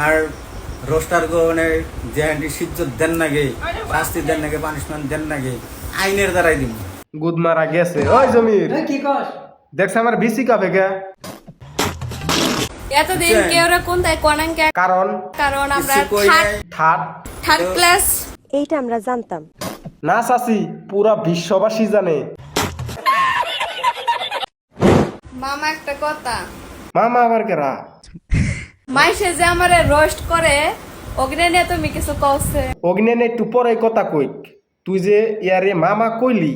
আর roaster গোনের যে handy সিজ্জত দেন নাগে, শাস্তি দেন নাগে, পানিশমেন্ট দেন নাগে, আইনের দ্বারাই দিব। গুদ মারা গেছে। ওই জমির কি কস দেখছ আমার বিসি কাপে কে এতদিন কেউ কোনটায় কোনাঙ্কে কারণ কারণ আমরা কিছু কই নাই। থার্ড ক্লাস এইটা আমরা জানতাম। না চাচি পুরা বিশ্ববাসী জানে। মামা একটা কথা, মামা আবার কেরা মাইসে যে আমারে রোস্ট করে অগ্নে নিয়ে তুমি কিছু কওছে। অগ্নেন একটু পরে কথা কইক। তুই যে ইয়ারে মামা কইলি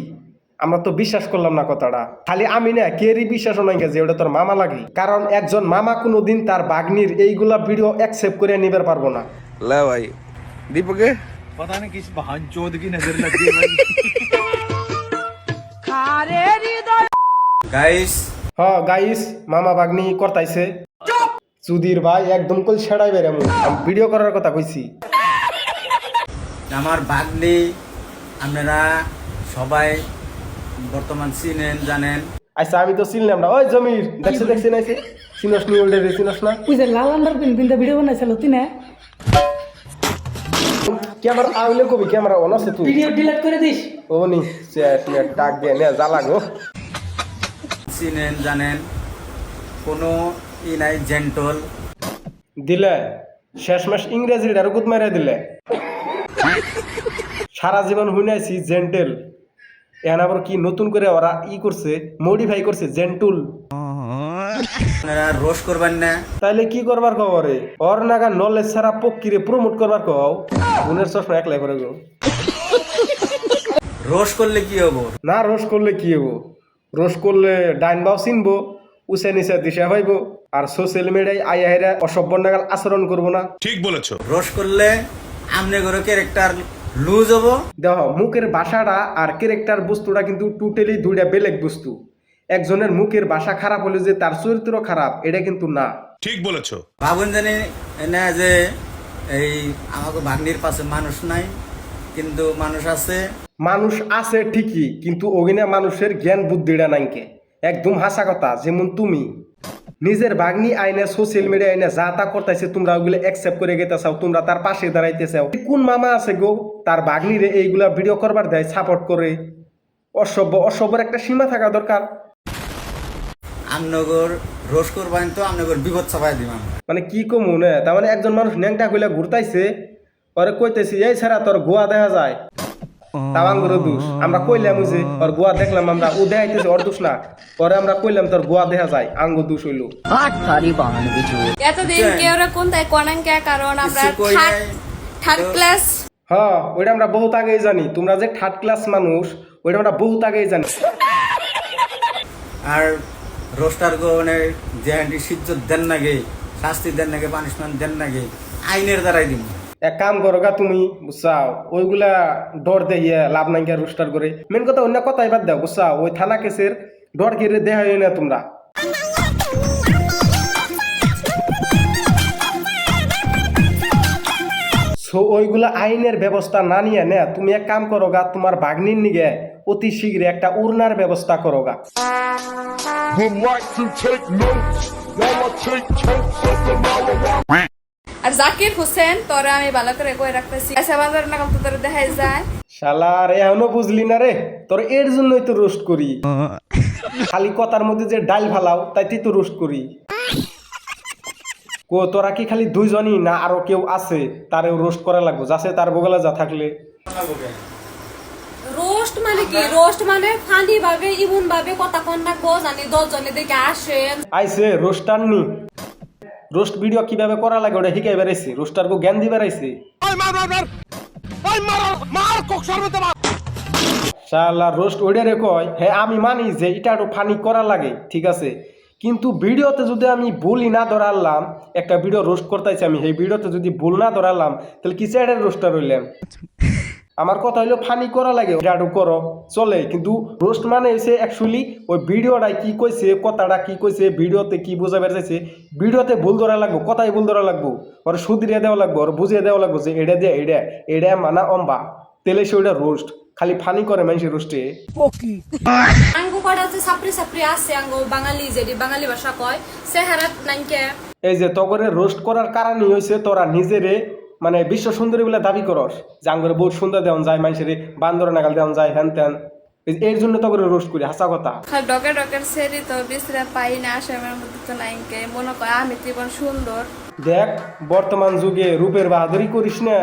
আমরা তো বিশ্বাস করলাম না কথাটা। খালি আমি না কেরই বিশ্বাস নাই যে ওটা তোর মামা লাগে। কারণ একজন মামা কোনোদিন তার বাগনির এইগুলা ভিডিও অ্যাকসেপ্ট করে নিবার পারবো না। ला भाई दीपक पता नहीं किस बहन चोद की नजर लग गई भाई। গাইস গাইস মামা বাগনি করতাইছে। সুধীর ভাই একদম কল ছেড়াই বেরে আমি ভিডিও করার কথা কইছি। আমার ভাগ্নি আপনারা সবাই বর্তমান চিনেন জানেন। আচ্ছা আমি তো চিনলাম না। ওই জমির দেখছি নাইছে চিনস নি ওল্ডে চিনস না। ওই যে লাল আন্ডার পিন ভিডিও বানাইছিল তুই না, ক্যামেরা আইলে কবি ক্যামেরা অন আছে তুই ভিডিও ডিলিট করে দিস। ও নি চ্যাট মে ডাক দে না জ্বালা গো। চিনেন জানেন, কোনো ই নাই, জেন্টল। দিলে শেষমেশ ইংরেজিটার গুদ মেরে দিলে। সারা জীবন শুনাইছি জেন্টেল, এখন আবার কি নতুন করে ওরা ই করছে, মডিফাই করছে জেন্টুল। আপনারা রোস্ট করবেন না। তাইলে কি করবার খবরে ওর নাগা নলেজ ছাড়া পক্ষীরে প্রমোট করবার কও। গুণের চশমা একলাই করে গো। রোস্ট করলে কি হবো? না রোজ করলে কি হবো? রোজ করলে ডাইন বাও চিনবো, উচে নিচে দিশা হইব, আর সোশ্যাল মিডিয়ায় আইয়াহেরা অসভ্য নাগাল আচরণ করবো না। রোস্ট করলে আমনে করে ক্যারেক্টার লুজ হবো। দেখ মুখের ভাষাটা আর ক্যারেক্টার বস্তুটা কিন্তু টোটালি দুইটা বেলেগ বস্তু। একজনের মুখের ভাষা খারাপ হলে যে তার চরিত্র খারাপ এটা কিন্তু না। ভাবুন জানি না যে এই আমাকে ভাগ্নির পাশে মানুষ নাই, কিন্তু মানুষ আছে। মানুষ আছে ঠিকই, কিন্তু ওগিনা মানুষের জ্ঞান বুদ্ধিটা নাইকে। একদম হাসা কথা। যেমন তুমি নিজের ভাগ্নি আইনে সোশ্যাল মিডিয়া আইনে যা তা করতেছে, তোমরা ওগুলো অ্যাকসেপ্ট করে গেতে চাও, তোমরা তার পাশে দাঁড়াইতে চাও। কোন মামা আছে গো তার ভাগ্নিরে এইগুলা ভিডিও করবার দেয়, সাপোর্ট করে? অসভ্যর একটা সীমা থাকা দরকার। আমনগর রোস্ট করবেন তো আমনগর বিপদ চাপাই দিব। মানে কি কমু না, তার মানে একজন মানুষ ন্যাংটা কইলা ঘুরতাইছে, পরে কইতেছি এই ছাড়া তোর গোয়া দেখা যায়, তাওয়াঙ্গর দোষ। আমরা কইলাম যে ওর গোয়া দেখলাম, আমরা ও দেখাইতেছে ওর দোষ না, পরে আমরা কইলাম তোর গোয়া দেখা যায়, আঙ্গ দোষ হইলো। এতদিন কেউ কোনটায় কোনাঙ্কে কারণ আমরা কিছু কই নাই। থার্ড ক্লাস হ্যাঁ ওইটা আমরা বহুত আগেই জানি। তোমরা যে থার্ড ক্লাস মানুষ ওইটা আমরা বহুত আগেই জানি। আর রোস্টার গোনের যে হ্যান্ডি সিজ্জত দেন নাগে, শাস্তি দেন নাগে, পানিশমেন্ট দেন নাগে, আইনের দ্বারাই দিব। এক কাম করো গা তুমি, বুঝছাও ওইগুলা ডর দিয়ে লাভ নাই গিয়া রোস্টার করে। মেন কথা অন্য কথাই বাদ দাও, বুঝছাও ওই থানা কেসের ডর কেড়ে দেখা হয় না তোমরা। ওইগুলা আইনের ব্যবস্থা না নিয়ে না, তুমি এক কাম করো গা, তোমার ভাগ্নির নিগে অতি শীঘ্র একটা উড়নার ব্যবস্থা করো গা। আর জাকির হোসেন তোরা আমি ভালো করে কই রাখতেছি, আচ্ছা বাজার নাগাল তো তোরা দেখাই যায়। শালার এখনো বুঝলি না রে, তোর এর জন্যই তো রোস্ট করি। খালি কথার মধ্যে যে ডাল ফালাও তাইতেই তো রোস্ট করি। কো তোরা কি খালি দুইজনই না আরো কেউ আছে তারেও রোস্ট করা লাগবো? যাচ্ছে তার বগলে যা থাকলে। রোস্ট মানে কি? রোস্ট মানে ফানি ভাবে ইমন ভাবে কথা কোন না গো জানি 10 জনে দেখে আসেন আইছে রোস্টার নি, রোস্ট ভিডিও কিভাবে করা লাগে ওটা শিখাই বেড়াইছি, রোস্টার গো জ্ঞান দিয়ে বেড়াইছি। শালা রোস্ট ওইটা রে কয়, হ্যাঁ আমি মানি যে এটা একটু ফানি করা লাগে, ঠিক আছে, কিন্তু ভিডিওতে যদি আমি ভুলই না ধরালাম, একটা ভিডিও রোস্ট করতেছি আমি, সেই ভিডিওতে যদি ভুল না ধরালাম তাহলে কি চ্যাটের রোস্টার হইলাম? আমার কথা হইলো ফানি করা লাগে, একটু করো চলে, কিন্তু রোস্ট মানে হচ্ছে অ্যাকচুয়ালি ওই ভিডিওটা কি কইছে, কথাটা কি কইছে, ভিডিওতে কি বোঝাবে চাইছে, ভিডিওতে ভুল ধরা লাগবো, কথাই ভুল ধরা লাগবো, ওর সুধরিয়ে দেওয়া লাগবো, ওর বুঝিয়ে দেওয়া লাগবো যে এটা দিয়ে এটা মানা অম্বা, তেলে সে ওইটা রোস্ট। খালি ফানি করে মানুষের রোস্টে। আঙ্গু কটা যে সাপরি সাপরি আছে আঙ্গু বাঙালি যেটি বাঙালি ভাষা কয় চেহারা নাইকে এই যে তগরে রোস্ট করার কারণই হয়েছে তোরা নিজেরে মানে বিশ্ব সুন্দরী বলে দাবি করস যে আঙ্গরে বহুত সুন্দর দেওয়া যায় মানুষের বান্দর নাগাল দেওয়া যায় হ্যান ত্যান এর জন্য তগরে রোস্ট করি হাসা কথা। ডকে ডকের সেরি তো বিশ্রে পাই না আসামের মধ্যে তো নাইকে মনে করে আমি জীবন সুন্দর। দেখ বর্তমান যুগে রূপের বাহাদুরি করিস না,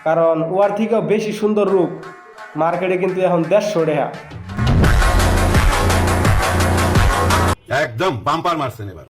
কারণ ওয়ার থেকেও বেশি সুন্দর রূপ মার্কেটে কিন্তু এখন 150 টাকা। একদম বাম্পার মারছেন এবার।